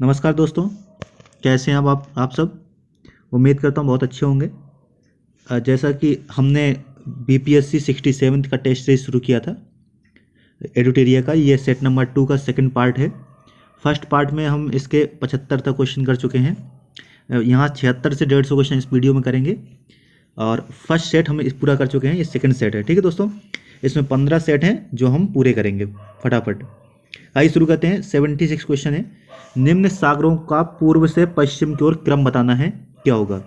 नमस्कार दोस्तों, कैसे हैं आप सब। उम्मीद करता हूँ बहुत अच्छे होंगे। जैसा कि हमने बीपीएससी 67 का टेस्ट सीरीज शुरू किया था एडुटेरिया का, ये सेट नंबर 2 का सेकंड पार्ट है। फर्स्ट पार्ट में हम इसके 75 तक क्वेश्चन कर चुके हैं। यहाँ 76 से 150 क्वेश्चन इस वीडियो में करेंगे और फर्स्ट सेट हम इस पूरा कर चुके हैं। ये सेकंड सेट है, ठीक है दोस्तों। इसमें 15 सेट हैं जो हम पूरे करेंगे फटाफट। आइए शुरू करते हैं। 76 क्वेश्चन है। निम्न सागरों का पूर्व से पश्चिम की ओर क्रम बताना है, क्या होगा।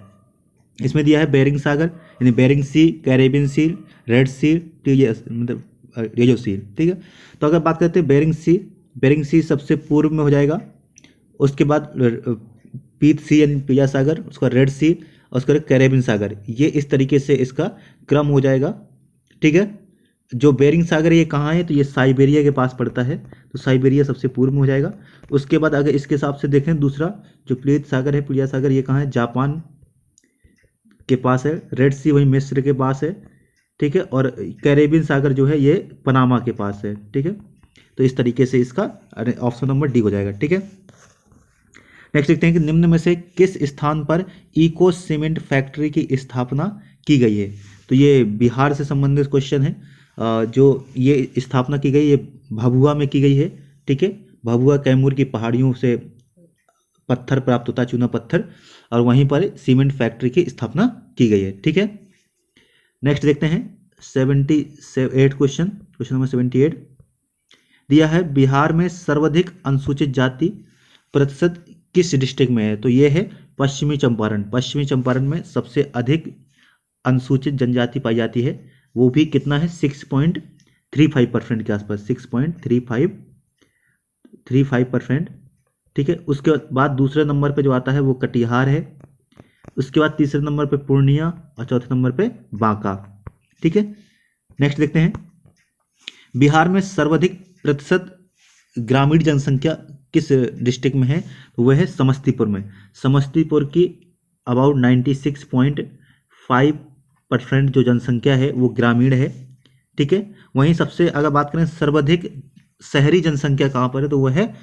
इसमें दिया है बेरिंग सागर यानी बेरिंग सी, कैरेबियन सी, रेड सी, मतलब रेजो सी, ठीक है। तो अगर बात करते हैं बेरिंग सी सबसे पूर्व में हो जाएगा। उसके बाद पीत सी यानी पिया सागर, उसका रेड सी और उसका कैरेबियन सागर। ये इस तरीके से इसका क्रम हो जाएगा, ठीक है। जो बेरिंग सागर ये कहाँ है, तो ये साइबेरिया के पास पड़ता है, तो साइबेरिया सबसे पूर्व में हो जाएगा। उसके बाद अगर इसके हिसाब से देखें, दूसरा जो प्लेत सागर है, प्लिया सागर, ये कहाँ है, जापान के पास है। रेड सी वही मिस्र के पास है, ठीक है। और कैरेबियन सागर जो है ये पनामा के पास है, ठीक है। तो इस तरीके से इसका ऑप्शन नंबर डी हो जाएगा, ठीक है। नेक्स्ट देखते हैं कि निम्न में से किस स्थान पर इको सीमेंट फैक्ट्री की स्थापना की गई है। तो ये बिहार से संबंधित क्वेश्चन है। जो ये स्थापना की गई, ये भभुआ में की गई है, ठीक है। भभुआ कैमूर की पहाड़ियों से पत्थर प्राप्त होता है, चूना पत्थर, और वहीं पर सीमेंट फैक्ट्री की स्थापना की गई है, ठीक है। नेक्स्ट देखते हैं 78 क्वेश्चन नंबर 78 दिया है, बिहार में सर्वाधिक अनुसूचित जाति प्रतिशत किस डिस्ट्रिक्ट में है। तो ये है पश्चिमी चंपारण में सबसे अधिक अनुसूचित जनजाति पाई जाती है। वो भी कितना है, 6.35% के आसपास, 6.35%, ठीक है। उसके बाद दूसरे नंबर पे जो आता है वो कटिहार है। उसके बाद तीसरे नंबर पे पूर्णिया और चौथे नंबर पे बांका, ठीक है। नेक्स्ट देखते हैं, बिहार में सर्वाधिक प्रतिशत ग्रामीण जनसंख्या किस डिस्ट्रिक्ट में है। तो वह है समस्तीपुर में। समस्तीपुर की अबाउट 96.5% जो जनसंख्या है वो ग्रामीण है, ठीक है। वहीं सबसे अगर बात करें सर्वाधिक शहरी जनसंख्या कहाँ पर है, तो वह है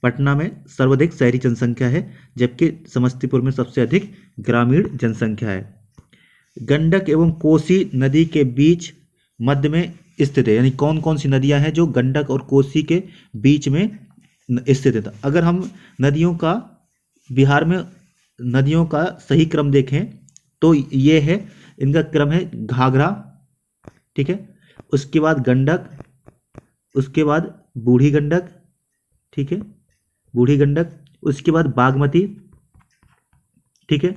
पटना में सर्वाधिक शहरी जनसंख्या है, जबकि समस्तीपुर में सबसे अधिक ग्रामीण जनसंख्या है। गंडक एवं कोसी नदी के बीच मध्य में स्थित है, यानी कौन कौन सी नदियां हैं जो गंडक और कोसी के बीच में स्थित है। अगर हम बिहार में नदियों का सही क्रम देखें तो ये है, इनका क्रम है घाघरा, ठीक है। उसके बाद गंडक, उसके बाद बूढ़ी गंडक, ठीक है, बूढ़ी गंडक। उसके बाद बागमती, ठीक है।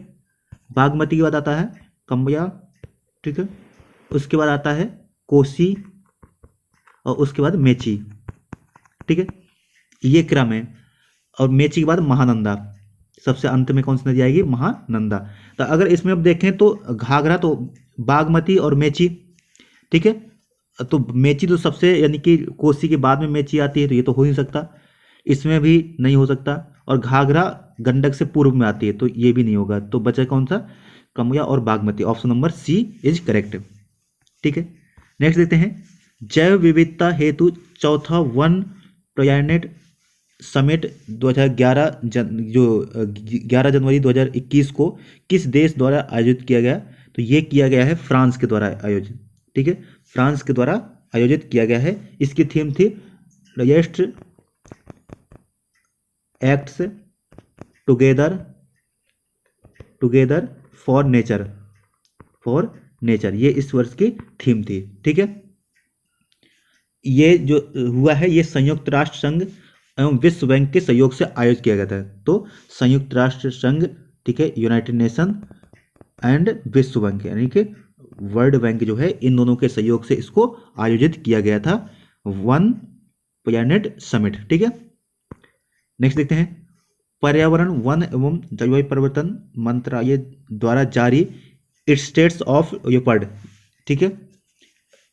बागमती के बाद आता है कमया, ठीक है। उसके बाद आता है कोसी और उसके बाद मेची, ठीक है। ये क्रम है। और मेची के बाद महानंदा, सबसे अंत में कौन सी नदी आएगी, महानंदा। तो अगर इसमें अब देखें तो घाघरा, तो बागमती और मेची, ठीक है। तो मेची तो सबसे, यानी कि कोसी के बाद में मेची आती है, तो ये तो हो नहीं सकता, इसमें भी नहीं हो सकता। और घाघरा गंडक से पूर्व में आती है, तो ये भी नहीं होगा। तो बचा कौन सा, कमया और Bagmati. Option number C is correct, ठीक है। नेक्स्ट देखते हैं, जैव विविधता हेतु चौथा वन प्लानेट समिट 2011 जो 11 जनवरी 2021 को किस देश द्वारा आयोजित किया गया। तो ये किया गया है फ्रांस के द्वारा आयोजित, ठीक है। फ्रांस के द्वारा आयोजित किया गया है। इसकी थीम थी largest acts together for nature, ये इस वर्ष की थीम थी, ठीक है। ये जो हुआ है, ये संयुक्त राष्ट्र संघ एवं विश्व बैंक के सहयोग से आयोजित किया गया था। तो संयुक्त राष्ट्र संघ, ठीक है, यूनाइटेड नेशन एंड विश्व बैंक, यानी कि वर्ल्ड बैंक जो है, इन दोनों के सहयोग से इसको आयोजित किया गया था, वन प्लैनेट समिट, ठीक है। नेक्स्ट देखते हैं, पर्यावरण वन एवं जलवायु परिवर्तन मंत्रालय द्वारा जारी स्टेट्स ऑफ यूपर्ड, ठीक है,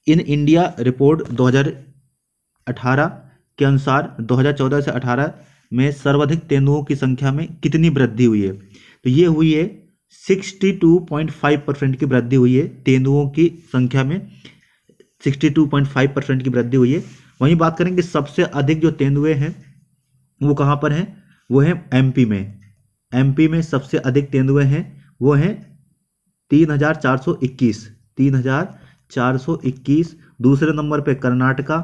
इन इंडिया रिपोर्ट 2018 के अनुसार 2014 से 18 में सर्वाधिक तेंदुओं की संख्या में कितनी वृद्धि हुई है। तो ये हुई है 62.5% की वृद्धि हुई है तेंदुओं की संख्या में, 62.5% की वृद्धि हुई है। वहीं बात करेंगे सबसे अधिक जो तेंदुए हैं वो कहाँ पर है? वो है एमपी में। एमपी में सबसे अधिक तेंदुए हैं, वो हैं 3,421। 3,421। दूसरे नंबर पे कर्नाटका,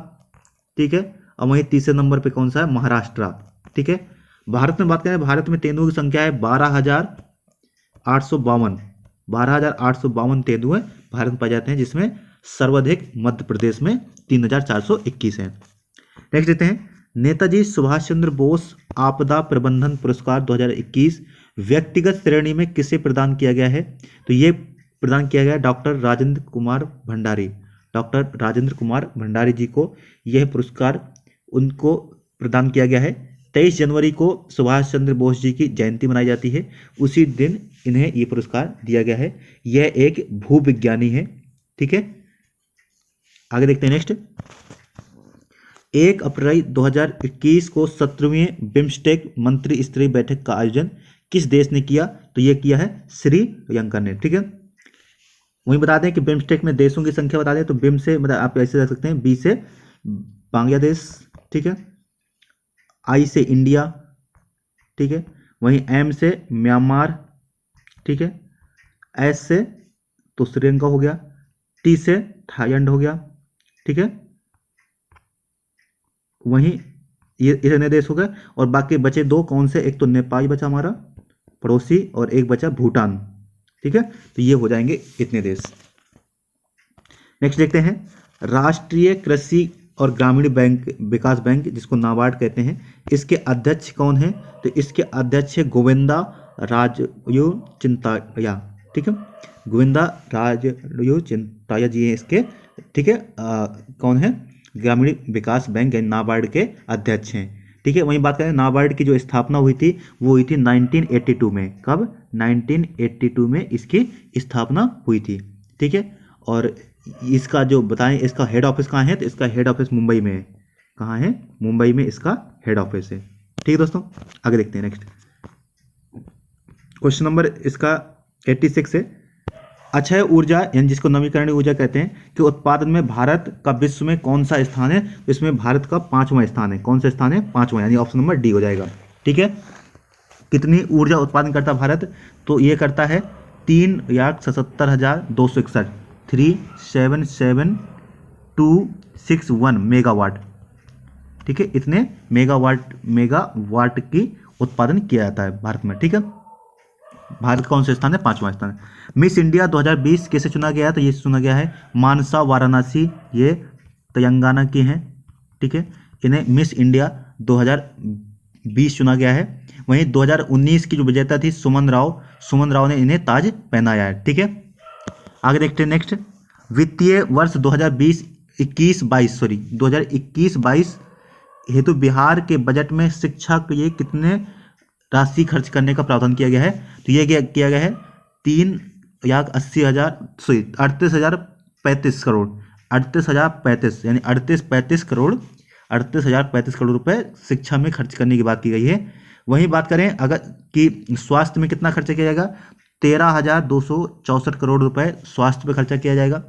ठीक है। और वहीं तीसरे नंबर पे कौन सा है? महाराष्ट्र, ठीक है। भारत में बात करें, भारत में तेंदुओं की संख्या है 12,852। 12,852 तेंदुए भारत में पाए जाते हैं, जिसमें सर्वाधिक मध्य प्रदेश में 3,421 है। नेक्स्ट देखते हैं, नेताजी सुभाष चंद्र बोस आपदा प्रबंधन पुरस्कार 2021 व्यक्तिगत श्रेणी में किसे प्रदान किया गया है? तो ये प्रदान किया गया डॉक्टर राजेंद्र कुमार भंडारी। डॉक्टर राजेंद्र कुमार भंडारी जी को यह पुरस्कार उनको प्रदान किया गया है। 23 जनवरी को सुभाष चंद्र बोस जी की जयंती मनाई जाती है, उसी दिन इन्हें ये पुरस्कार दिया गया है। यह एक भूविज्ञानी है, ठीक है। आगे देखते हैं नेक्स्ट। 1 अप्रैल 2021 को 17वीं बिम्स्टेक मंत्री स्तरीय बैठक का आयोजन किस देश ने किया? तो ये किया है श्रीलंका ने, ठीक है। वहीं बता दें कि बिम्स्टेक में देशों की संख्या बता दें तो बिम से मतलब आप ऐसे रख सकते हैं, बी से बांग्लादेश, ठीक है। आई से इंडिया, ठीक है। वहीं एम से म्यांमार, ठीक है। एस से तो श्रीलंका हो गया, टी से थाईलैंड हो गया, ठीक है। वहीं ये इतने देश हो गए और बाकी बचे दो, कौन से? एक तो नेपाल बचा हमारा पड़ोसी और एक बचा भूटान, ठीक है। तो ये हो जाएंगे इतने देश। नेक्स्ट देखते हैं, राष्ट्रीय कृषि और ग्रामीण बैंक विकास बैंक, जिसको नाबार्ड कहते हैं, इसके अध्यक्ष कौन है? तो इसके अध्यक्ष है गोविंदा राजयो चिंताया, ठीक है। गोविंदा राजयो चिंताया जी हैं इसके, ठीक है। कौन है? ग्रामीण विकास बैंक यानी नाबार्ड के अध्यक्ष हैं, ठीक है। वहीं बात करें, नाबार्ड की जो स्थापना हुई थी वो हुई थी 1982 में। कब? 1982 में इसकी स्थापना हुई थी, ठीक है। और इसका जो बताएं, इसका हेड ऑफिस कहाँ है? तो इसका हेड ऑफिस मुंबई में है। कहाँ है? मुंबई में इसका हेड ऑफिस है, ठीक है दोस्तों। आगे देखते हैं नेक्स्ट क्वेश्चन नंबर इसका 86 है, अक्षय ऊर्जा यानी जिसको नवीकरणीय ऊर्जा कहते हैं कि उत्पादन में भारत का विश्व में कौन सा स्थान है? इसमें भारत का 5वां स्थान है। कौन सा स्थान है? 5वां, यानी ऑप्शन नंबर डी हो जाएगा, ठीक है। कितनी ऊर्जा उत्पादन करता है भारत? तो ये करता है 3,77,261, 377,261 मेगावाट, ठीक है। इतने मेगावाट की उत्पादन किया जाता है भारत में, ठीक है। भारत कौन सा स्थान है? 5वां स्थान है। मिस इंडिया 2020 कैसे चुना गया है? तो ये चुना गया है मानसा वाराणसी, ये तेलंगाना की हैं, ठीक है। इन्हें मिस इंडिया 2020 चुना गया है। वहीं 2019 की जो विजेता थी सुमन राव ने इन्हें ताज पहनाया है, ठीक है। आगे देखते हैं नेक्स्ट, वित्तीय वर्ष 2021-22 हेतु बिहार के बजट में शिक्षा के लिए कितने राशि खर्च करने का प्रावधान किया गया है? तो ये किया गया है 38,035 करोड़, 38,035 यानी 38,035 करोड़, 38,035 करोड़ रुपए शिक्षा में खर्च करने की बात की गई है। वहीं बात करें अगर कि स्वास्थ्य में कितना खर्चा किया जाएगा, 13,264 करोड़ रुपए स्वास्थ्य पे खर्चा किया जाएगा।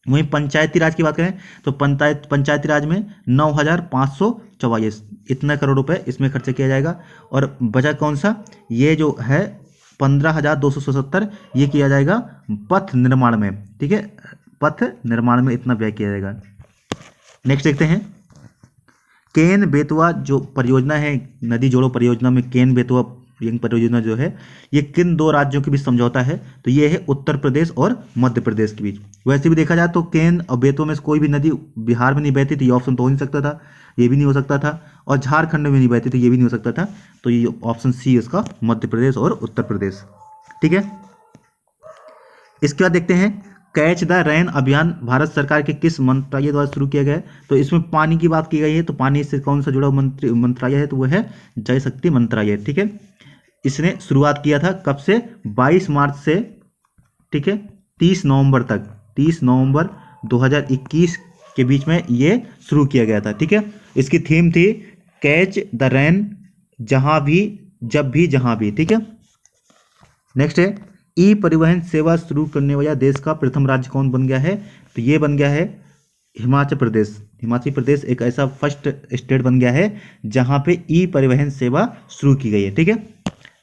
वहीं पंचायती राज की बात करें तो पंचायती राज में 9,544 इतना करोड़ रुपए इसमें खर्चा किया जाएगा। और बचा कौन सा? ये जो है 15,277 ये किया जाएगा पथ निर्माण में, ठीक है। पथ निर्माण में इतना व्यय किया जाएगा। नेक्स्ट देखते हैं, केन बेतवा जो परियोजना है, नदी जोड़ो परियोजना में केन बेतवा यंग परियोजना जो है ये किन दो राज्यों के बीच समझौता है? तो ये है उत्तर प्रदेश और मध्य प्रदेश के बीच। वैसे भी देखा जाए तो केन और बेतवा में से कोई भी नदी बिहार में नहीं बहती थी, ये ऑप्शन तो हो नहीं सकता था, ये भी नहीं हो सकता था। और झारखंड में नहीं बहती थी, ये भी नहीं हो सकता था। तो ये ऑप्शन सी है इसका, मध्य प्रदेश और उत्तर प्रदेश, ठीक है। इसके बाद देखते हैं, कैच द रेन अभियान भारत सरकार के किस मंत्रालय द्वारा शुरू किया गया है? तो इसमें पानी की बात की गई है, तो पानी से कौन सा जुड़ा मंत्रालय है? तो वो है जल शक्ति मंत्रालय, ठीक है। इसने शुरुआत किया था कब से? 22 मार्च से, ठीक है, 30 नवंबर तक, 30 नवंबर 2021 के बीच में ये शुरू किया गया था, ठीक है। इसकी थीम थी कैच द रेन, जहां भी जब भी जहां भी, ठीक है। नेक्स्ट है, ई परिवहन सेवा शुरू करने वाला देश का प्रथम राज्य कौन बन गया है? तो ये बन गया है हिमाचल प्रदेश एक ऐसा फर्स्ट स्टेट बन गया है जहां पे ई परिवहन सेवा शुरू की गई है। ठीक है,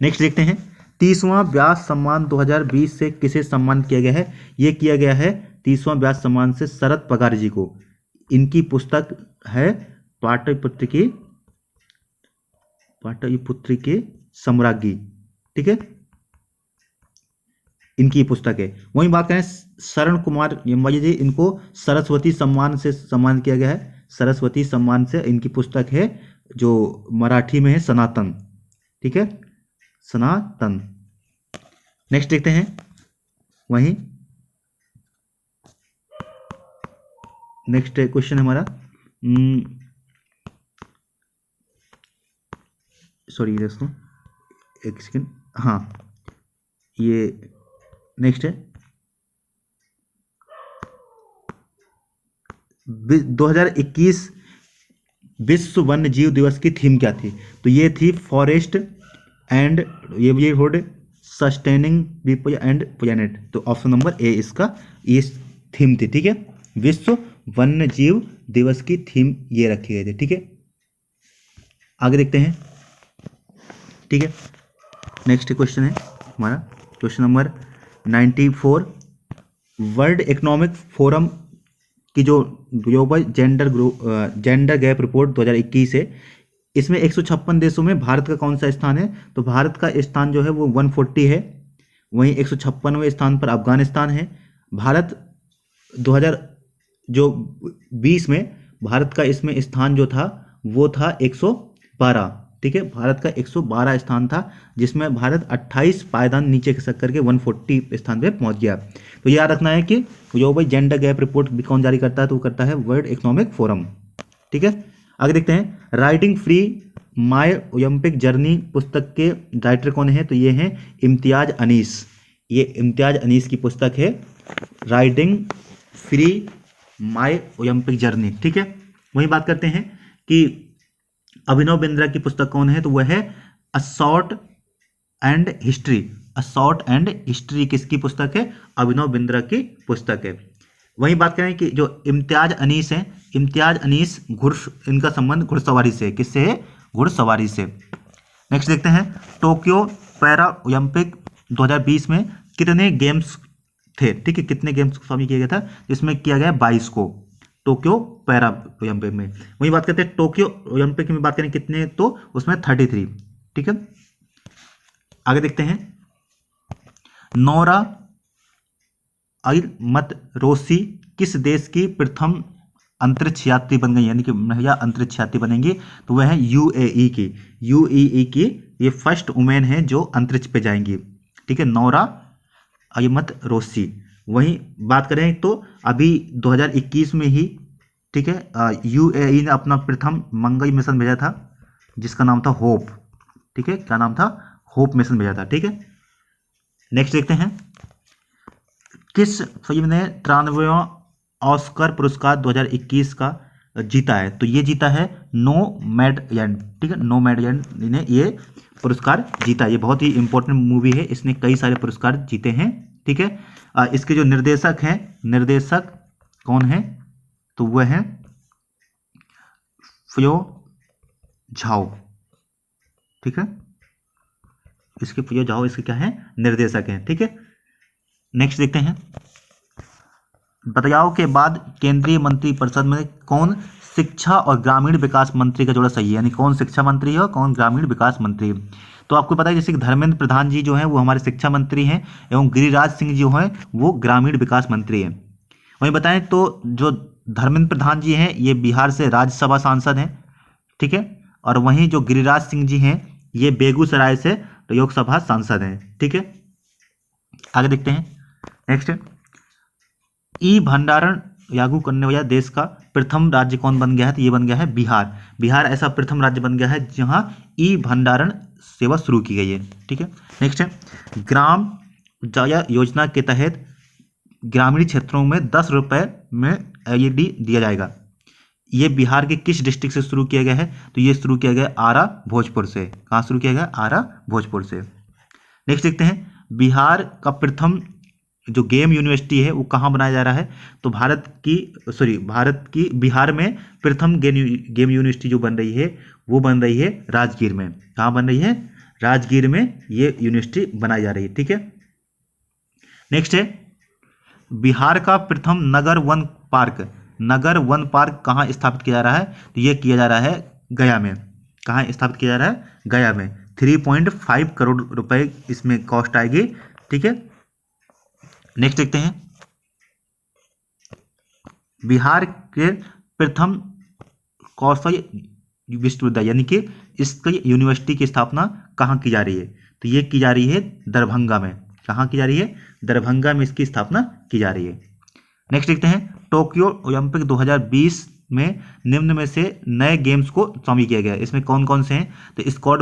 नेक्स्ट देखते हैं 30वां व्यास सम्मान 2020 से किसे सम्मानित किया गया है। ये किया गया है 30वां व्यास सम्मान से शरद पगार जी को। इनकी पुस्तक है पाटलिपुत्र के सम्राज्ञी। ठीक है, इनकी पुस्तक है। वहीं बात करें शरण कुमार यम्बाजी जी, इनको सरस्वती सम्मान से सम्मानित किया गया है। सरस्वती सम्मान से इनकी पुस्तक है जो मराठी में है सनातन। ठीक है, सनातन। नेक्स्ट देखते हैं, वहीं नेक्स्ट क्वेश्चन हमारा सॉरी दोस्तों एक सेकेंड, हाँ ये नेक्स्ट है 2021 विश्व वन्य जीव दिवस की थीम क्या थी। तो ये थी फॉरेस्ट एंड ये road sustaining people and planet. तो ऑप्शन नंबर ए इसका ये थीम थी। ठीक है, विश्व वन्य जीव दिवस की थीम ये रखी गई थी। ठीक है, आगे देखते हैं। ठीक है, नेक्स्ट क्वेश्चन है हमारा question number 94। World economic forum की जो ग्लोबल जेंडर गैप रिपोर्ट 2021 है, इसमें 156 देशों में भारत का कौन सा स्थान है। तो भारत का स्थान जो है वो 140 है। वहीं 156वें स्थान पर अफगानिस्तान है। भारत 2020 में भारत का इसमें स्थान जो था वो था 112। ठीक है, भारत का 112 स्थान था, जिसमें भारत 28 पायदान नीचे खिसक करके 140 स्थान पे पहुंच गया। तो याद रखना है कि ग्लोबल जेंडर गैप रिपोर्ट भी कौन जारी करता है, तो वो करता है वर्ल्ड इकोनॉमिक फोरम। ठीक है, आगे देखते हैं writing free my Olympic journey पुस्तक के राइटर कौन है। तो ये हैं इम्तियाज अनीस। ये इम्तियाज अनीस की पुस्तक है writing free my Olympic journey. ठीक है, वही बात करते हैं कि अभिनव बिंद्रा की पुस्तक कौन है। तो वह है a short and history. A short and history किसकी पुस्तक है। अभिनव बिंद्रा की पुस्तक है। वहीं बात करें कि जो इम्तियाज अनीस है, इम्तियाज अनीस इनका संबंध घुड़सवारी से, किससे है, घुड़सवारी से। नेक्स्ट देखते हैं टोक्यो पैरा ओलंपिक 2020 में कितने गेम्स थे। ठीक है, कितने गेम्स को शामिल किया गया था, इसमें किया गया 22 को टोक्यो पैरा ओलंपिक में। वही बात करते हैं टोक्यो ओलंपिक में बात करें कितने, तो उसमें 33। ठीक है, आगे देखते हैं नोरा अल-मतरोसी किस देश की प्रथम अंतरिक्ष यात्री बन गई, यानी कि महिला अंतरिक्ष यात्री बनेंगी। तो वह है यूएई की। यूएई की ये फर्स्ट वुमेन है जो अंतरिक्ष पे जाएंगी। ठीक है, नोरा अल-मतरोसी। वहीं बात करें तो अभी 2021 में ही, ठीक है, यूएई ने अपना प्रथम मंगल मिशन भेजा था जिसका नाम था होप। ठीक है, क्या नाम था, होप मिशन भेजा था। ठीक है, नेक्स्ट देखते हैं किस फिल्म ने 93वां ऑस्कर पुरस्कार 2021 का जीता है। तो ये जीता है नोमैडलैंड। ठीक है, नोमैडलैंड ने ये पुरस्कार जीता। ये बहुत ही इंपॉर्टेंट मूवी है, इसने कई सारे पुरस्कार जीते हैं। ठीक है, इसके जो निर्देशक हैं, निर्देशक कौन है, तो वह है फ्यो झाओ। ठीक है, इसके फ्यो झाओ इसके क्या है, निर्देशक हैं। ठीक है, नेक्स्ट देखते हैं बदलाव के बाद केंद्रीय मंत्रिपरिषद में कौन शिक्षा और ग्रामीण विकास मंत्री का जोड़ा सही है, यानी कौन शिक्षा मंत्री है और कौन ग्रामीण विकास मंत्री है। तो आपको पता है जैसे कि धर्मेंद्र प्रधान जी जो हैं वो हमारे शिक्षा मंत्री हैं एवं गिरिराज सिंह जी हैं वो ग्रामीण विकास मंत्री हैं। वहीं बताएं तो जो धर्मेंद्र प्रधान जी हैं ये बिहार से राज्यसभा सांसद हैं। ठीक है, और वहीं जो गिरिराज सिंह जी हैं ये बेगूसराय से लोकसभा सांसद हैं। ठीक है, आगे देखते हैं नेक्स्ट ई भंडारण लागू करने वाला देश का प्रथम राज्य कौन बन गया है। तो ये बन गया है बिहार। बिहार ऐसा प्रथम राज्य बन गया है जहां ई भंडारण सेवा शुरू की गई है। ठीक है, नेक्स्ट है ग्राम उजाला योजना के तहत ग्रामीण क्षेत्रों में 10 रुपए में एलईडी दिया जाएगा। ये बिहार के किस डिस्ट्रिक्ट से शुरू किया गया है। तो ये शुरू किया गया आरा भोजपुर से। कहाँ शुरू किया गया, आरा भोजपुर से। नेक्स्ट देखते हैं बिहार का प्रथम जो गेम यूनिवर्सिटी है वो कहाँ बनाया जा रहा है, तो भारत की बिहार में प्रथम गेम यूनिवर्सिटी जो बन रही है वो बन रही है राजगीर में। कहाँ बन रही है, राजगीर में ये यूनिवर्सिटी बनाई जा रही है। ठीक है, नेक्स्ट है बिहार का प्रथम नगर वन पार्क कहाँ स्थापित किया जा रहा है, तो ये किया जा रहा है गया में। कहाँ स्थापित किया जा रहा है, गया में। 3.5 करोड़ रुपए इसमें कॉस्ट आएगी। ठीक है, नेक्स्ट देखते हैं बिहार के प्रथम कौशल विश्वविद्यालय यानी कि इसकी यूनिवर्सिटी की स्थापना कहाँ की जा रही है, तो ये की जा रही है दरभंगा में। कहाँ की जा रही है, दरभंगा में इसकी स्थापना की जा रही है। नेक्स्ट देखते हैं टोक्यो ओलंपिक 2020 में निम्न में से नए गेम्स को शामिल किया गया है। इसमें कौन कौन से हैं, तो स्केट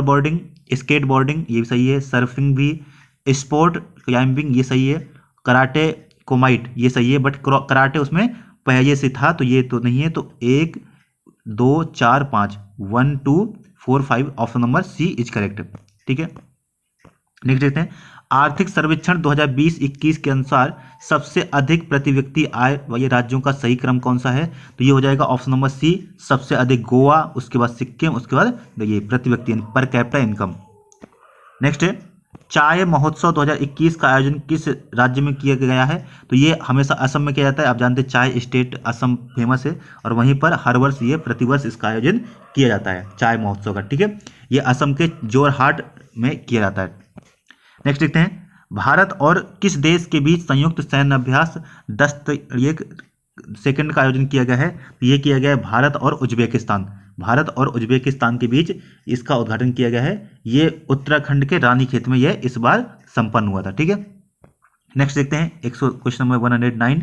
बोर्डिंग ये सही है, सर्फिंग भी, स्पोर्ट क्लाइंबिंग ये सही है, कराटे कोमाइट ये सही है, बट कराटे उसमें पहले से था तो ये तो नहीं है। तो 1 2 4 5 1 2 4 5 option number C is correct. ठीक है, नेक्स्ट देखते हैं आर्थिक सर्वेक्षण 2020-21 के अनुसार सबसे अधिक प्रति व्यक्ति आय वाले राज्यों का सही क्रम कौन सा है, तो ये हो जाएगा ऑप्शन नंबर सी, सबसे अधिक गोवा, उसके बाद सिक्किम, उसके बाद ये प्रति व्यक्ति पर कैपिटा इनकम। नेक्स्ट है चाय महोत्सव 2021 का आयोजन किस राज्य में किया गया है, तो ये हमेशा असम में किया जाता है। आप जानते हैं चाय स्टेट असम फेमस है और वहीं पर हर वर्ष ये प्रतिवर्ष इसका आयोजन किया जाता है चाय महोत्सव का। ठीक है, ये असम के जोरहाट में किया जाता है। नेक्स्ट देखते हैं भारत और किस देश के बीच संयुक्त सैन्य अभ्यास 10 सेकंड का आयोजन किया गया है, तो ये किया गया है भारत और उज्बेकिस्तान के बीच इसका उद्घाटन किया गया है। ये उत्तराखंड के रानीखेत में यह इस बार संपन्न हुआ था। ठीक है, नेक्स्ट देखते हैं क्वेश्चन नंबर 109,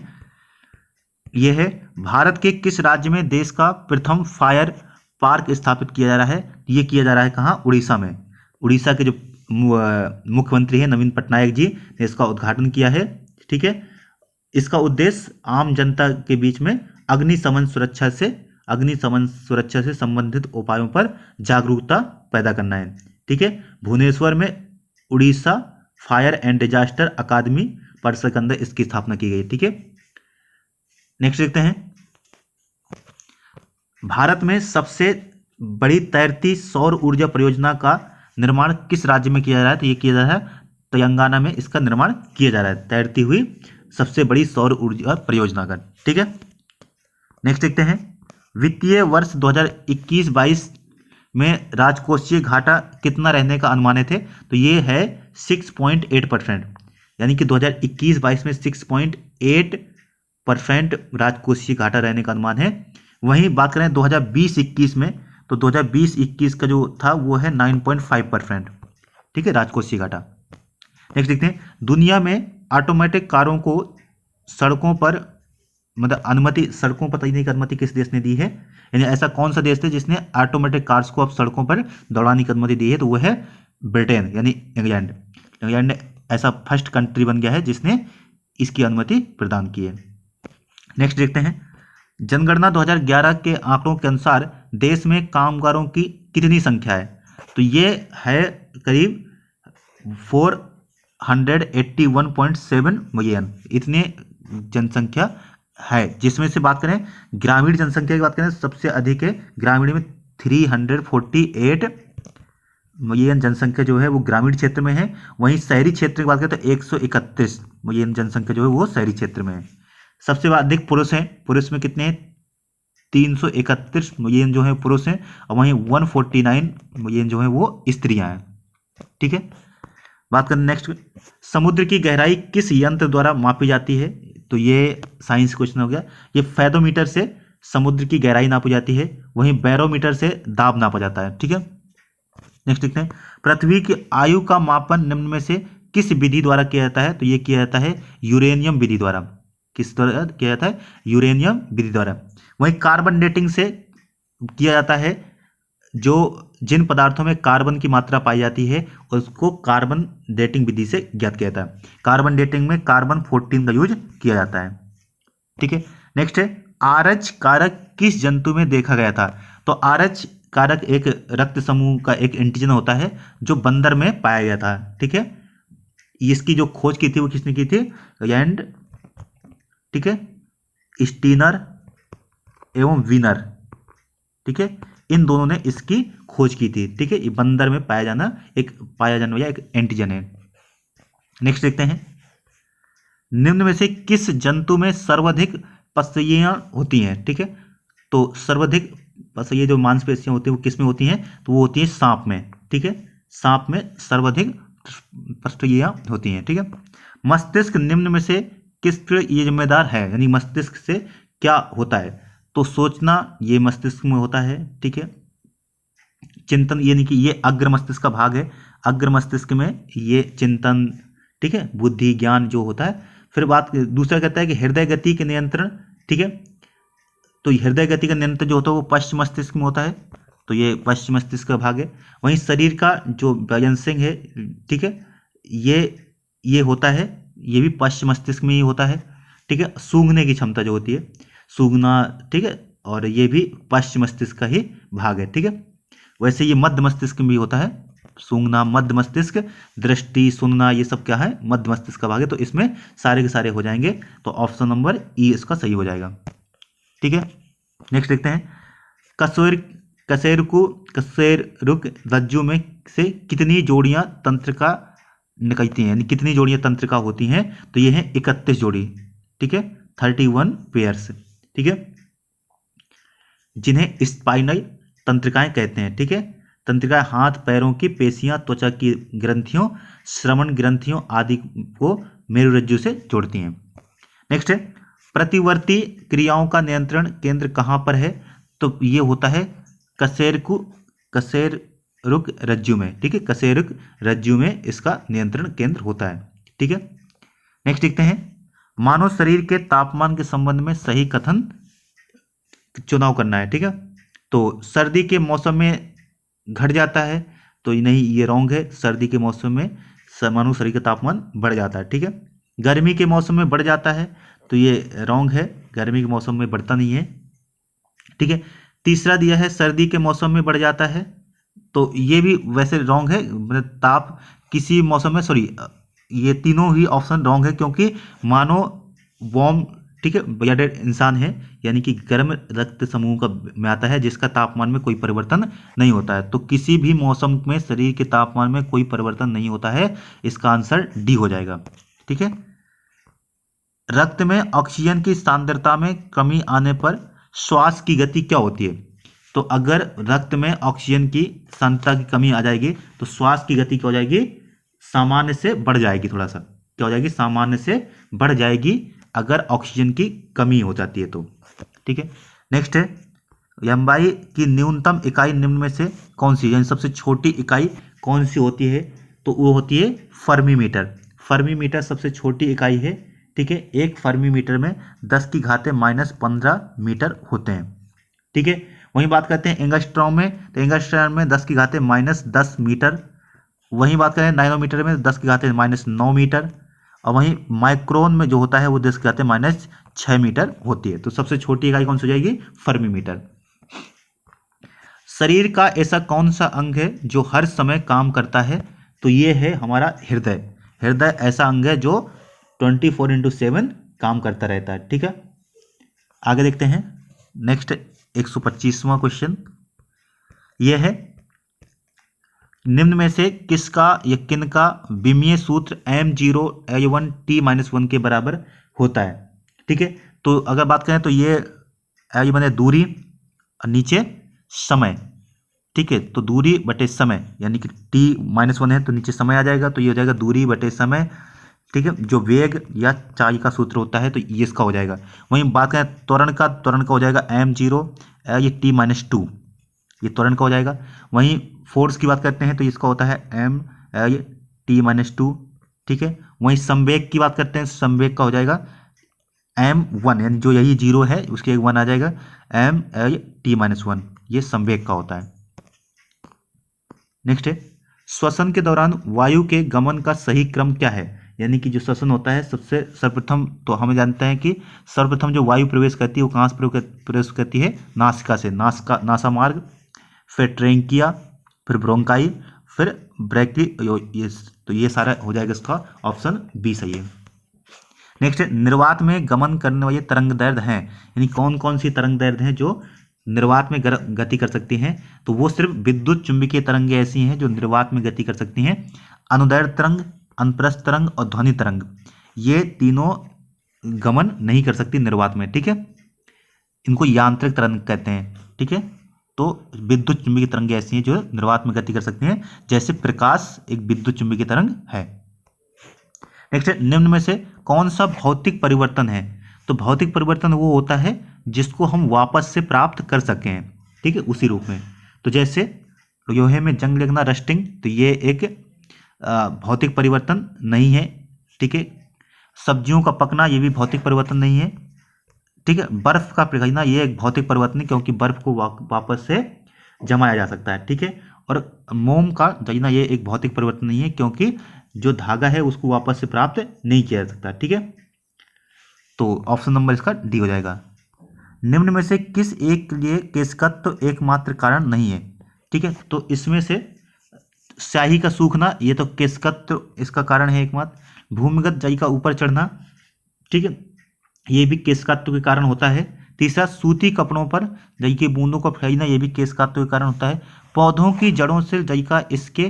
ये है भारत के किस राज्य में देश का प्रथम फायर पार्क स्थापित किया जा रहा है, ये किया जा रहा है कहाँ, उड़ीसा में। उड़ीसा के जो मुख्यमंत्री है नवीन पटनायक जी ने इसका उद्घाटन किया है। ठीक है, इसका उद्देश्य आम जनता के बीच में अग्निशमन सुरक्षा से संबंधित उपायों पर जागरूकता पैदा करना है। ठीक है, भुवनेश्वर में उड़ीसा फायर एंड डिजास्टर अकादमी परिसर के अंदर इसकी स्थापना की गई। ठीक है, नेक्स्ट देखते हैं भारत में सबसे बड़ी तैरती सौर ऊर्जा परियोजना का निर्माण किस राज्य में किया जा रहा है, तो ये किया जा रहा है तेलंगाना में इसका निर्माण किया जा रहा है, तैरती हुई सबसे बड़ी सौर ऊर्जा परियोजना का। ठीक है, नेक्स्ट देखते हैं वित्तीय वर्ष 2021-22 में राजकोषीय घाटा कितना रहने का अनुमान थे, तो ये है 6.8%, यानी कि 2021-22 में 6.8% राजकोषीय घाटा रहने का अनुमान है। वहीं बात करें 2020-21 में, तो 2020-21 का जो था वो है 9.5%। ठीक है, राजकोषीय घाटा। नेक्स्ट देखते हैं दुनिया में ऑटोमेटिक कारों को सड़कों पर सड़कों पर तैरने की अनुमति किस देश ने दी है, यानी ऐसा कौन सा देश है जिसने ऑटोमेटिक कार्स को अब सड़कों पर दौड़ाने की अनुमति दी है, तो वो है ब्रिटेन यानी इंग्लैंड ने ऐसा फर्स्ट कंट्री बन गया है जिसने इसकी अनुमति प्रदान की है। नेक्स्ट देखते हैं जनगणना 2011 के आंकड़ों के अनुसार देश में कामगारों की कितनी संख्या है, तो ये है करीब 481.7 मिलियन, इतने जनसंख्या है। जिसमें से बात करें ग्रामीण जनसंख्या की बात करें सबसे अधिक है ग्रामीण में 348 मिलियन जनसंख्या जो है वो ग्रामीण क्षेत्र में है। वहीं शहरी क्षेत्र की बात करें तो 131 मिलियन जनसंख्या जो है वो शहरी क्षेत्र में है। सबसे अधिक पुरुष हैं, पुरुष में कितने हैं 331 मिलियन जो है पुरुष हैं और वहीं 149 मिलियन जो है वो स्त्रियां हैं। ठीक है, बात करें नेक्स्ट समुद्र की गहराई किस यंत्र द्वारा मापी जाती है, तो ये साइंस क्वेश्चन हो गया। ये फैथोमीटर से समुद्र की गहराई नापी जाती है, वहीं बैरोमीटर से दाब नापा जाता है। ठीक है, नेक्स्ट देखते हैं पृथ्वी की आयु का मापन निम्न में से किस विधि द्वारा किया जाता है, तो ये किया जाता है यूरेनियम विधि द्वारा। किस द्वारा किया जाता है, यूरेनियम विधि द्वारा। वहीं कार्बन डेटिंग से किया जाता है, जो जिन पदार्थों में कार्बन की मात्रा पाई जाती है उसको कार्बन डेटिंग विधि से ज्ञात किया जाता है। कार्बन डेटिंग में कार्बन 14 का यूज किया जाता है। ठीक है, नेक्स्ट है आरएच कारक किस जंतु में देखा गया था, तो आरएच कारक एक रक्त समूह का एक एंटीजन होता है जो बंदर में पाया गया था। ठीक है, इसकी जो खोज की थी वो किसने की थी? एंड, ठीक है, स्टीनर एवं वीनर, ठीक है, इन दोनों ने इसकी खोज की थी। ठीक है, ये बंदर में पाया जाने वाला एक एंटीजन है। नेक्स्ट देखते हैं, निम्न में से किस जंतु में सर्वाधिक पसलियां होती हैं? ठीक है, तो सर्वाधिक पसलियां जो मांसपेशियां होती हैं वो किस में होती हैं? तो वो होती हैं सांप में। ठीक है, सांप में सर्वाधिक पसलियां होती हैं। ठीक है, मस्तिष्क निम्न में से किस पर ये जिम्मेदार है? यानी मस्तिष्क से क्या होता है? तो सोचना ये मस्तिष्क में होता है। ठीक है, चिंतन यानी कि ये अग्र मस्तिष्क का भाग है, अग्र मस्तिष्क में ये चिंतन, ठीक है, बुद्धि ज्ञान जो होता है। फिर बात दूसरा कहता है कि हृदय गति के नियंत्रण। ठीक है, तो हृदय गति का नियंत्रण जो होता है वो पश्च मस्तिष्क में होता है, तो ये पश्च मस्तिष्क का भाग है। वहीं शरीर का जो बैलेंसिंग है, ठीक है, ये होता है, ये भी पश्च मस्तिष्क में ही होता है। ठीक है, सूंघने की क्षमता जो होती है, सूंघना, ठीक है, और ये भी पश्च मस्तिष्क का ही भाग है। ठीक है, वैसे ये मध्य मस्तिष्क में भी होता है, सूंघना मध्य मस्तिष्क, दृष्टि सुनना ये सब क्या है? मध्य मस्तिष्क का भाग है। तो इसमें सारे के सारे हो जाएंगे, तो ऑप्शन नंबर ई इसका सही हो जाएगा। ठीक है, नेक्स्ट देखते हैं, कशेरुक रज्जु में से कितनी जोड़ियां तंत्रिका निकलती हैं? यानी कितनी जोड़ियां तंत्रिका होती हैं? तो ये है 31 जोड़ी। ठीक है, 31 पेयर्स। ठीक है, जिन्हें स्पाइनल तंत्रिकाएं कहते हैं। ठीक है, तंत्रिकाएं हाथ पैरों की पेशियां, त्वचा की ग्रंथियों, श्रवण ग्रंथियों आदि को मेरुरज्जु से जोड़ती हैं। नेक्स्ट है, प्रतिवर्ती क्रियाओं का नियंत्रण केंद्र कहां पर है? तो ये होता है कशेरुक रज्जु में। ठीक है, कशेरुक रज्जु में इसका नियंत्रण केंद्र होता है। ठीक है, नेक्स्ट देखते हैं, मानव शरीर के तापमान के संबंध में सही कथन चुनाव करना है। ठीक है, तो सर्दी के मौसम में घट जाता है, तो नहीं, ये रॉन्ग है। सर्दी के मौसम में मानव शरीर का तापमान बढ़ जाता है। ठीक है, गर्मी के मौसम में बढ़ जाता है, तो ये रॉन्ग है, गर्मी के मौसम में बढ़ता नहीं है। ठीक है, तीसरा दिया है सर्दी के मौसम में बढ़ जाता है, तो ये भी वैसे रॉन्ग है, मतलब ताप किसी मौसम में, सॉरी, ये तीनों ही ऑप्शन रॉन्ग है, क्योंकि मानव वार्म, ठीक है, ब्लडेड इंसान है, यानी कि गर्म रक्त समूह का में आता है, जिसका तापमान में कोई परिवर्तन नहीं होता है। तो किसी भी मौसम में शरीर के तापमान में कोई परिवर्तन नहीं होता है, इसका आंसर डी हो जाएगा। ठीक है, रक्त में ऑक्सीजन की सांद्रता में कमी आने पर श्वास की गति क्या होती है? तो अगर रक्त में ऑक्सीजन की सांद्रता की कमी आ जाएगी तो श्वास की गति क्या हो जाएगी? सामान्य से बढ़ जाएगी। थोड़ा सा क्या हो जाएगी? सामान्य से बढ़ जाएगी, अगर ऑक्सीजन की कमी हो जाती है तो। ठीक है, नेक्स्ट है, लंबाई की न्यूनतम इकाई निम्न में से कौन सी, यानी सबसे छोटी इकाई कौन सी होती है? तो वो होती है फर्मीमीटर। फर्मीमीटर सबसे छोटी इकाई है। ठीक है, एक फर्मीमीटर में 10⁻⁻15 मीटर होते हैं। ठीक है, वहीं बात करते हैं एंगस्ट्रॉम में, तो एंगस्ट्रॉम में 10⁻10 मीटर। वहीं बात करें नाइनोमीटर में 10⁻9 मीटर, और वहीं माइक्रोन में जो होता है वो 10⁻6 मीटर होती है। तो सबसे छोटी इकाई कौन सी हो जाएगी? फर्मीमीटर। शरीर का ऐसा कौन सा अंग है जो हर समय काम करता है? तो ये है हमारा हृदय। हृदय ऐसा अंग है जो 24/7 काम करता रहता है। ठीक है, आगे देखते हैं, नेक्स्ट 125वां क्वेश्चन ये है, निम्न में से किसका या किनका विमीय सूत्र m0 1 t-1 के बराबर होता है? ठीक है, तो अगर बात करें तो ये बने दूरी और नीचे समय। ठीक है, तो दूरी बटे समय, यानी कि t-1 है तो नीचे समय आ जाएगा, तो ये हो जाएगा दूरी बटे समय। ठीक है, जो वेग या चाल का सूत्र होता है तो ये इसका हो जाएगा। वहीं बात करें त्वरण का हो जाएगा m0 ये t-2, ये त्वरण का हो जाएगा। वहीं फोर्स की बात करते हैं तो इसका होता है m t-2। ठीक है, वहीं संवेग की बात करते हैं, संवेग का हो जाएगा m1, यानी जो यही 0 है उसके एक 1 आ जाएगा, m t-1, ये संवेग का होता है। नेक्स्ट है, श्वसन के दौरान वायु के गमन का सही क्रम क्या है? यानी कि जो श्वसन होता है सबसे सर्वप्रथम तो हमें जानते हैं कि सर्वप्रथम जो वायु प्रवेश करती है वो कहाँ से प्रवेश करती है? नासिका से, नासा मार्ग, फिर ट्रेंकिया, फिर ब्रोंकाई, फिर ब्रैकी, तो ये सारा हो जाएगा इसका ऑप्शन बी सही है। नेक्स्ट है, निर्वात में गमन करने वाले तरंग दैर्ध्य हैं, यानी कौन कौन सी तरंग दैर्ध्य हैं जो निर्वात में गति कर सकती हैं? तो वो सिर्फ विद्युत चुंबकीय तरंगें ऐसी हैं जो निर्वात में गति कर सकती हैं। अनुदैर्ध्य तरंग, अनुप्रस्थ तरंग और ध्वनि तरंग, ये तीनों गमन नहीं कर सकती निर्वात में, ठीक है। इनको यांत्रिक तरंग कहते हैं, ठीक है। तो विद्युत चुंबकीय तरंगें ऐसी हैं जो निर्वात में गति कर सकती हैं, जैसे प्रकाश एक विद्युत चुंबकीय तरंग है। नेक्स्ट है, निम्न में से कौन सा भौतिक परिवर्तन है? तो भौतिक परिवर्तन वो होता है जिसको हम वापस से प्राप्त कर सकें, ठीक है, उसी रूप में। तो जैसे लोहे में जंग लगना, रस्टिंग, तो ये एक भौतिक परिवर्तन नहीं है, ठीक है। सब्जियों का पकना, ये भी भौतिक परिवर्तन नहीं है, ठीक है। बर्फ का पिघलना, ये एक भौतिक परिवर्तन है क्योंकि बर्फ को वापस से जमाया जा सकता है, ठीक है। और मोम का जलना, ये एक भौतिक परिवर्तन नहीं है क्योंकि जो धागा है उसको वापस से प्राप्त नहीं किया जा सकता, ठीक है। तो ऑप्शन नंबर इसका डी हो जाएगा। निम्न में से किस एक के लिए केशकत्व एकमात्र कारण नहीं है? ठीक है, तो इसमें से स्याही का सूखना, ये तो केशकत्व इसका कारण है एकमात्र। भूमिगत जल का ऊपर चढ़ना, ठीक है, ये भी केशकत्व के कारण होता है। तीसरा, सूती कपड़ों पर जल की बूंदों का फैलना, ये भी केशकत्व के कारण होता है। पौधों की जड़ों से जल का इसके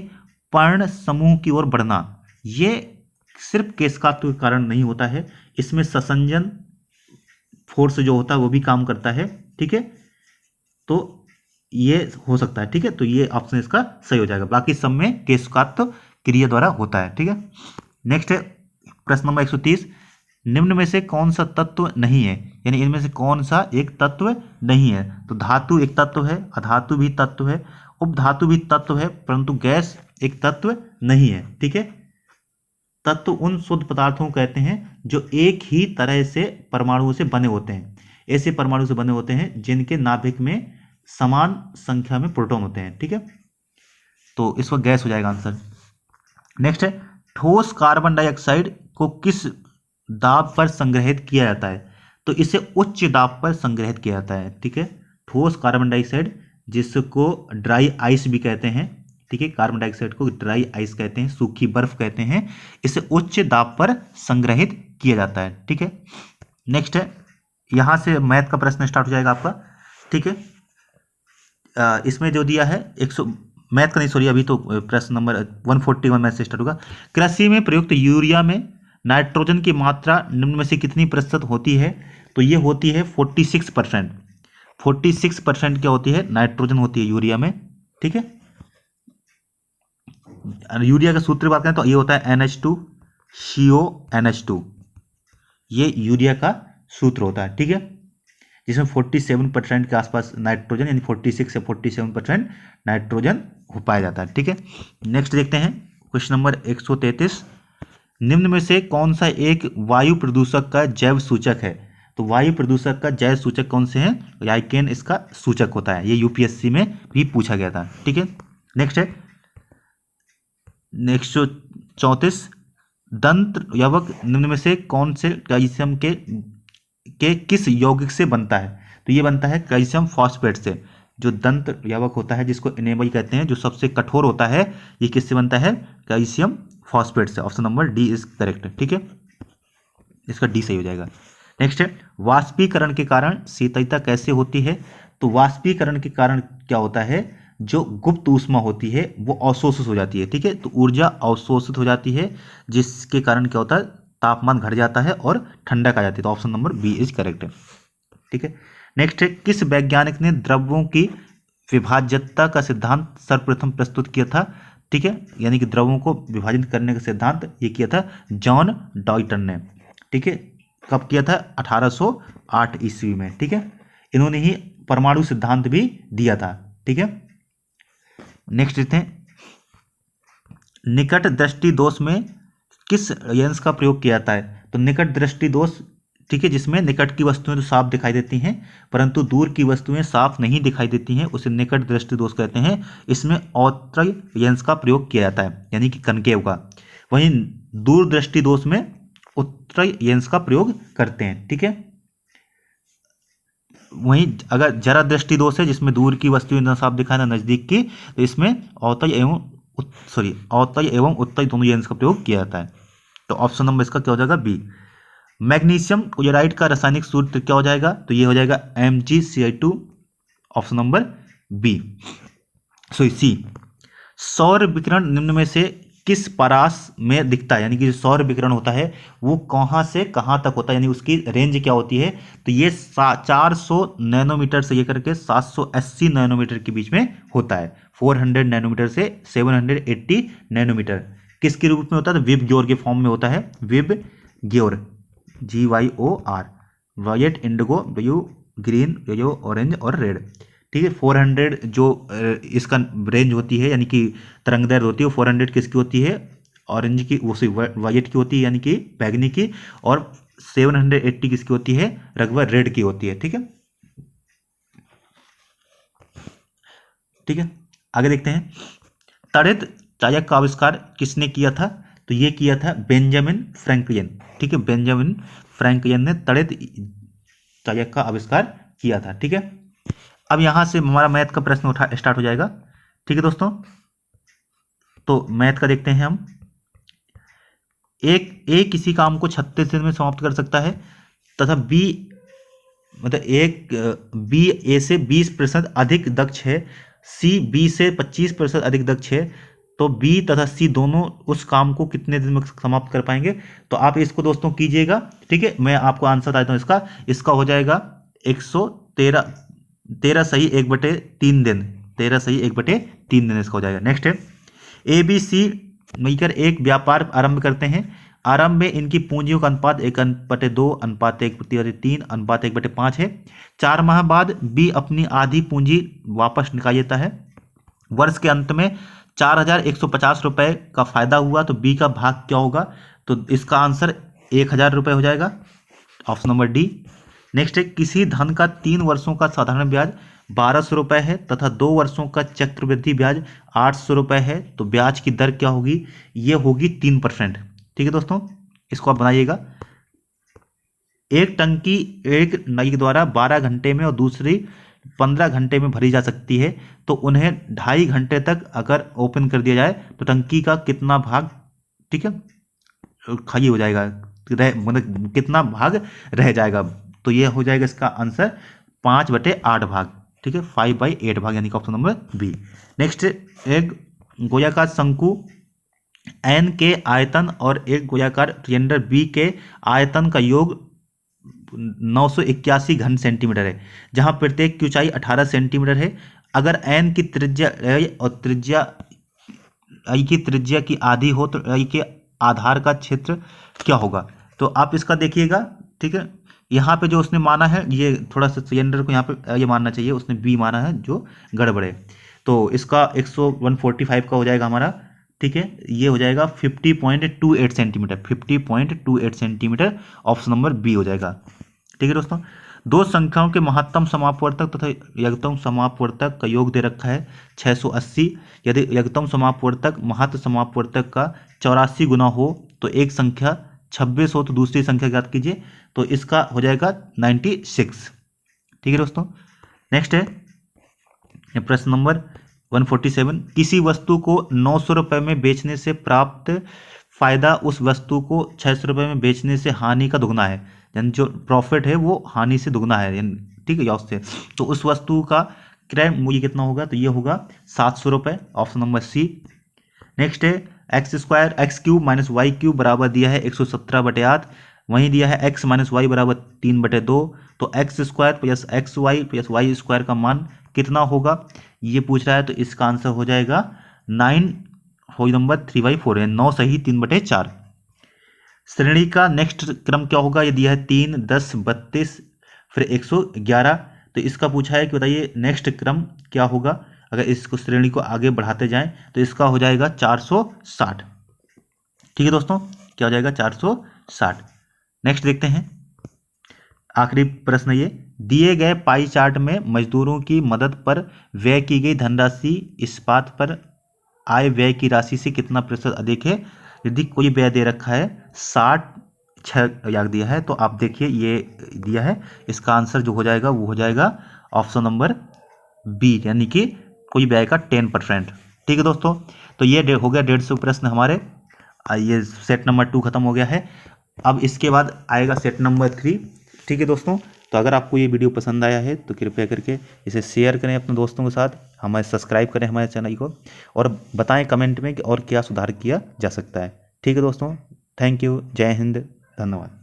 पर्ण समूह की ओर बढ़ना, ये सिर्फ केशकत्व के कारण नहीं होता है, इसमें ससंजन फोर्स जो होता है वो भी काम करता है, ठीक है। तो ये हो सकता है, ठीक है, तो ये ऑप्शन इसका सही हो जाएगा। बाकी सब में केशकत्व क्रिया द्वारा होता है, ठीक है। नेक्स्ट है प्रश्न नंबर 130, निम्न में से कौन सा तत्व नहीं है, यानी इनमें से कौन सा एक तत्व नहीं है? तो धातु एक तत्व है, अधातु भी तत्व है, उपधातु भी तत्व है, परंतु गैस एक तत्व नहीं है, ठीक है। तत्व उन शुद्ध पदार्थों को कहते हैं जो एक ही तरह से परमाणुओं से बने होते हैं, ऐसे परमाणु से बने होते हैं जिनके नाभिक में समान संख्या में प्रोटॉन होते हैं, ठीक है। तो इस वक्त गैस हो जाएगा आंसर। नेक्स्ट है, ठोस कार्बन डाइऑक्साइड को किस दाब पर संग्रहित किया जाता है? तो इसे उच्च दाब पर संग्रहित किया जाता है, ठीक है। ठोस कार्बन डाइऑक्साइड, जिसको ड्राई आइस भी कहते हैं, ठीक है, कार्बन डाइऑक्साइड को ड्राई आइस कहते हैं, सूखी बर्फ कहते हैं, इसे उच्च दाब पर संग्रहित किया जाता है, ठीक है। नेक्स्ट है, यहां से मैथ का प्रश्न स्टार्ट हो जाएगा आपका, ठीक है। इसमें जो दिया है 100 मैथ का नहीं, सॉरी, अभी तो प्रश्न नंबर 141 मैथ से स्टार्ट होगा। कृषि में प्रयुक्त यूरिया में नाइट्रोजन की मात्रा निम्न में से कितनी प्रतिशत होती है? तो ये होती है 46%। 46% क्या होती है? नाइट्रोजन होती है यूरिया में, ठीक है। यूरिया का सूत्र बात करें तो ये होता है NH2CONH2, ये यूरिया का सूत्र होता है, ठीक है, जिसमें 47% के आसपास नाइट्रोजन, यानी 46 से 47% नाइट्रोजन हो पाया जाता है, ठीक है। नेक्स्ट देखते हैं क्वेश्चन नंबर 133, निम्न में से कौन सा एक वायु प्रदूषक का जैव सूचक है? तो वायु प्रदूषक का जैव सूचक कौन से हैं? याइकेन इसका सूचक होता है, ये यूपीएससी में भी पूछा गया था, ठीक है। नेक्स्ट है 134, दंत यवक निम्न में से कौन से कैल्शियम के किस यौगिक से बनता है? तो ये बनता है कैल्शियम फॉस्फेट से। जो दंत यवक होता है, जिसको इनेबल कहते हैं, जो सबसे कठोर होता है, ये किससे बनता है? कैल्शियम फॉस्फेट से। Option number D is correct, ठीक है, इसका डी सही हो जाएगा। नेक्स्ट है, वाष्पीकरण के कारण शीतलता कैसे होती है? तो वाष्पीकरण के कारण क्या होता है, जो गुप्त ऊष्मा होती है वो अवशोषित हो जाती है, ठीक है, तो ऊर्जा अवशोषित हो जाती है, जिसके कारण क्या होता है, तापमान घट जाता है और ठंडक आ जाती है। तो option number B is correct है, ठीक है। नेक्स्ट है, किस वैज्ञानिक ने द्रव्यों की विभाज्यता का सिद्धांत सर्वप्रथम प्रस्तुत किया था? ठीक है, यानी कि द्रव्यों को विभाजित करने का सिद्धांत ये किया था जॉन डॉल्टन ने, ठीक है। कब किया था? 1808 ईस्वी में, ठीक है। इन्होंने ही परमाणु सिद्धांत भी दिया था, ठीक है। नेक्स्ट देखते हैं, निकट दृष्टि दोष में किस लेंस का प्रयोग किया जाता है? तो निकट दृष्टि दोष, ठीक है, जिसमें निकट की वस्तुएं तो साफ दिखाई देती हैं परंतु दूर की वस्तुएं साफ नहीं दिखाई देती हैं, उसे निकट दृष्टि दोष कहते हैं। इसमें औत्तरीय लेंस का प्रयोग किया जाता है, यानी कि कनकेव का। वहीं दूर दृष्टि दोष में उत्तरीय लेंस का प्रयोग करते हैं, ठीक है। वहीं अगर जरा दृष्टि दोष है, जिसमें दूर की वस्तुएं न साफ दिखाए न नजदीक की, तो इसमें औत्तरीय एवं अवतय एवं उत्तय दोनों एजेंट्स का प्रयोग किया जाता है। तो ऑप्शन नंबर इसका क्या हो जाएगा? बी। मैग्नीशियम क्लोराइड का रासायनिक सूत्र क्या हो जाएगा? तो ये हो जाएगा MgCl2, ऑप्शन नंबर बी। सी। सौर विकिरण निम्न में से किस परास में दिखता है? यानी कि जो सौर विकिरण होता है वो कहाँ से कहाँ तक होता है, यानी उसकी रेंज क्या होती है? तो ये 400 नैनोमीटर से लेकर के 780 नैनोमीटर के बीच में होता है। 400 नैनोमीटर से 780 नैनोमीटर किसके रूप में होता है? तो विब ग्योर के फॉर्म में होता है। VIBGYOR, GYOR, violet, indigo, blue, green, yellow, orange और रेड। ठीक है, 400 जो इसका रेंज होती है यानी कि तरंगदैर्घ्य होती है, वो 400 किसकी होती है? ऑरेंज की, वो वायलेट की होती है यानी कि बैगनी की, और 780 किसकी होती है? रगवा रेड की होती है। ठीक है, ठीक है, आगे देखते हैं। तड़ित चायक का आविष्कार किसने किया था? तो ये किया था बेंजामिन फ्रैंकलिन। ठीक है, बेंजामिन फ्रैंकलिन ने तड़ित चायक का आविष्कार किया था। ठीक है, अब यहां से हमारा मैथ का प्रश्न उठा स्टार्ट हो जाएगा। ठीक है दोस्तों, तो मैथ का देखते हैं हम। ए किसी काम को 36 दिन में समाप्त कर सकता है तथा बी, मतलब बी ए से 20% अधिक दक्ष है, सी बी से 25% अधिक दक्ष है, तो बी तथा सी दोनों उस काम को कितने दिन में समाप्त कर पाएंगे? तो आप इसको दोस्तों कीजिएगा। ठीक है, मैं आपको आंसर देता हूँ इसका हो जाएगा 113 सही 1/3 दिन। 13 सही 1/3 दिन इसका हो जाएगा। नेक्स्ट है, ABC मिलकर एक व्यापार आरंभ करते हैं। आरंभ में इनकी पूंजियों का अनुपात 1/2, अनुपात 1/3, अनुपात 1/5 है। 4 माह बाद बी अपनी आधी पूंजी वापस निकाल लेता है। वर्ष के अंत में 4150 रुपए का फायदा हुआ, तो बी का भाग क्या होगा? तो इसका आंसर 1000 रुपये हो जाएगा, ऑप्शन नंबर डी। नेक्स्ट है, किसी धन का 3 वर्षों का साधारण ब्याज 1200 रुपये है तथा 2 वर्षों का चक्रवृद्धि ब्याज 800 रुपये है, तो ब्याज की दर क्या होगी? ये होगी 3%। ठीक है दोस्तों, इसको आप बनाइएगा। एक टंकी एक नल द्वारा 12 घंटे में और दूसरी 15 घंटे में भरी जा सकती है, तो उन्हें 2.5 घंटे तक अगर ओपन कर दिया जाए तो टंकी का कितना भाग, ठीक है, खाली हो जाएगा, मतलब कितना भाग रह जाएगा? तो ये हो जाएगा इसका आंसर 5/8 भाग। ठीक है, 5/8 भाग, यानी कि ऑप्शन नंबर बी। नेक्स्ट, एक गोलाकार शंकु एन के आयतन और एक गोलाकार सिलेंडर बी के आयतन का योग 981 घन सेंटीमीटर है, जहां प्रत्येक की ऊंचाई 18 सेंटीमीटर है। अगर एन की त्रिज्या और त्रिज्या की आधी हो तो के आधार का क्षेत्र क्या होगा? तो आप इसका देखिएगा। ठीक है, यहाँ पे जो उसने माना है, ये थोड़ा सा सिलेंडर को यहाँ पे ये मानना चाहिए, उसने बी माना है जो गड़बड़ है। तो इसका 145 का हो जाएगा हमारा। ठीक है, ये हो जाएगा 50.28 centimetre, 50.28 centimetre, option number B हो जाएगा। ठीक है दोस्तों, दो संख्याओं के महत्तम समापवर्तक तथा लघुत्तम समापवर्तक का योग दे रखा है 680। यदि लघुत्तम समापवर्तक महत्तम समापवर्तक का 84 गुना हो तो एक संख्या 26 हो तो दूसरी संख्या ज्ञात कीजिए, तो इसका हो जाएगा 96। ठीक है दोस्तों, नेक्स्ट है प्रश्न नंबर 147। किसी वस्तु को 900 रुपये में बेचने से प्राप्त फायदा उस वस्तु को 600 रुपये में बेचने से हानि का दुगना है, यानी जो प्रॉफिट है वो हानि से दुगना है। ठीक है, या उससे, तो उस वस्तु का क्रय मूल्य कितना होगा? तो ये होगा 700 रुपये, ऑप्शन नंबर सी। नेक्स्ट है, x² माइनस y³ बराबर दिया है 117/8, वहीं दिया है x माइनस वाई बराबर 3/2, तो x² plus xy plus y² का मान कितना होगा ये पूछ रहा है। तो इसका आंसर हो जाएगा 9 होल नंबर 3/4 है, 9 सही 3/4। श्रेणी का नेक्स्ट क्रम क्या होगा? ये दिया है 3, 10, 32 फिर 111, तो इसका पूछा है कि बताइए नेक्स्ट क्रम क्या होगा अगर इसको श्रेणी को आगे बढ़ाते जाएं, तो इसका हो जाएगा 460। ठीक है दोस्तों, क्या हो जाएगा? 460। नेक्स्ट देखते हैं, आखिरी प्रश्न ये, दिए गए पाई चार्ट में मजदूरों की मदद पर व्यय की गई धनराशि इस्पात पर आय व्यय की राशि से कितना प्रतिशत अधिक है? यदि कोई व्यय दे रखा है 66 दिया है, तो आप देखिए ये दिया है, इसका आंसर जो हो जाएगा वो हो जाएगा ऑप्शन नंबर बी, यानी कि कोई व्यय का 10%। ठीक है दोस्तों, तो ये हो गया 150 प्रश्न हमारे। ये सेट नंबर 2 खत्म हो गया है। अब इसके बाद आएगा सेट नंबर 3। ठीक है दोस्तों, तो अगर आपको ये वीडियो पसंद आया है तो कृपया करके इसे शेयर करें अपने दोस्तों के साथ, हमें सब्सक्राइब करें हमारे चैनल को, और बताएं कमेंट में कि और क्या सुधार किया जा सकता है। ठीक है दोस्तों, थैंक यू, जय हिंद, धन्यवाद।